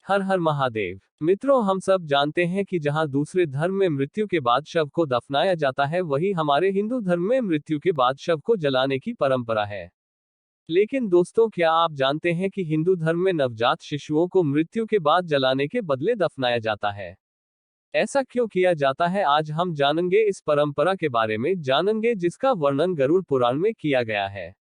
हर हर महादेव। मित्रों, हम सब जानते हैं कि जहां दूसरे धर्म में मृत्यु के बाद शव को दफनाया जाता है, वहीं हमारे हिंदू धर्म में मृत्यु के बाद शव को जलाने की परंपरा है। लेकिन दोस्तों, क्या आप जानते हैं कि हिंदू धर्म में नवजात शिशुओं को मृत्यु के बाद जलाने के बदले दफनाया जाता है? ऐसा क्यों किया जाता है, आज हम जानेंगे। इस परंपरा के बारे में जानेंगे जिसका वर्णन गरुड़ पुराण में किया गया है।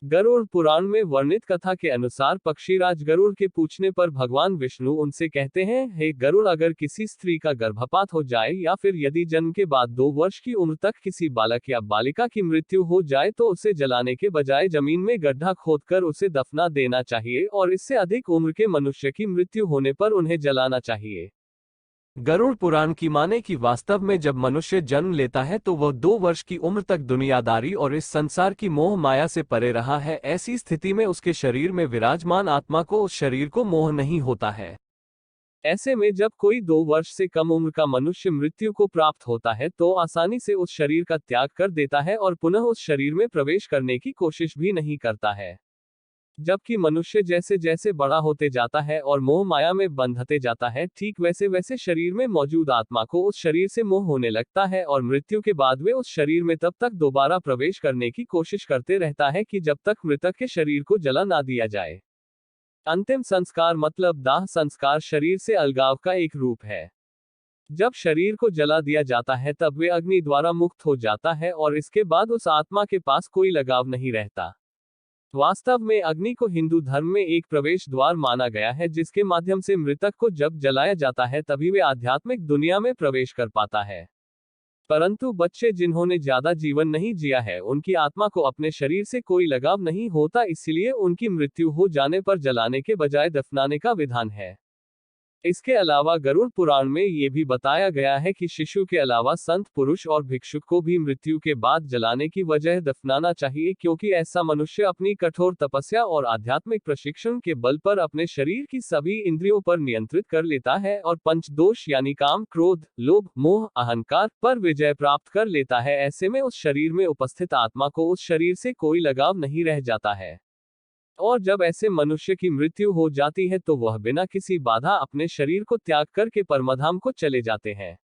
गरुड़ पुराण में वर्णित कथा के अनुसार पक्षीराज गरुड़ के पूछने पर भगवान विष्णु उनसे कहते हैं, हे गरुड़, अगर किसी स्त्री का गर्भपात हो जाए या फिर यदि जन्म के बाद 2 वर्ष की उम्र तक किसी बालक या बालिका की मृत्यु हो जाए तो उसे जलाने के बजाय जमीन में गड्ढा खोदकर उसे दफना देना चाहिए, और इससे अधिक उम्र के मनुष्य की मृत्यु होने पर उन्हें जलाना चाहिए। गरुड़ पुराण की माने कि वास्तव में जब मनुष्य जन्म लेता है तो वह 2 वर्ष की उम्र तक दुनियादारी और इस संसार की मोह माया से परे रहा है। ऐसी स्थिति में उसके शरीर में विराजमान आत्मा को उस शरीर को मोह नहीं होता है। ऐसे में जब कोई 2 वर्ष से कम उम्र का मनुष्य मृत्यु को प्राप्त होता है तो आसानी से उस शरीर का त्याग कर देता है और पुनः उस शरीर में प्रवेश करने की कोशिश भी नहीं करता है। जबकि मनुष्य जैसे जैसे बड़ा होते जाता है और मोह माया में बंधते जाता है, ठीक वैसे वैसे शरीर में मौजूद आत्मा को उस शरीर से मोह होने लगता है और मृत्यु के बाद वे उस शरीर में तब तक दोबारा प्रवेश करने की कोशिश करते रहता है कि जब तक मृतक के शरीर को जला ना दिया जाए। अंतिम संस्कार मतलब दाह संस्कार शरीर से अलगाव का एक रूप है। जब शरीर को जला दिया जाता है तब वे अग्नि द्वारा मुक्त हो जाता है और इसके बाद उस आत्मा के पास कोई लगाव नहीं रहता। वास्तव में अग्नि को हिंदू धर्म में एक प्रवेश द्वार माना गया है, जिसके माध्यम से मृतक को जब जलाया जाता है तभी वे आध्यात्मिक दुनिया में प्रवेश कर पाता है। परंतु बच्चे जिन्होंने ज्यादा जीवन नहीं जिया है, उनकी आत्मा को अपने शरीर से कोई लगाव नहीं होता, इसलिए उनकी मृत्यु हो जाने पर जलाने के बजाय दफनाने का विधान है। इसके अलावा गरुड़ पुराण में ये भी बताया गया है कि शिशु के अलावा संत पुरुष और भिक्षुक को भी मृत्यु के बाद जलाने की वजह दफनाना चाहिए, क्योंकि ऐसा मनुष्य अपनी कठोर तपस्या और आध्यात्मिक प्रशिक्षण के बल पर अपने शरीर की सभी इंद्रियों पर नियंत्रित कर लेता है और पंच दोष यानी काम, क्रोध, लोभ, मोह, अहंकार पर विजय प्राप्त कर लेता है। ऐसे में उस शरीर में उपस्थित आत्मा को उस शरीर से कोई लगाव नहीं रह जाता है, और जब ऐसे मनुष्य की मृत्यु हो जाती है तो वह बिना किसी बाधा अपने शरीर को त्याग करके परमधाम को चले जाते हैं।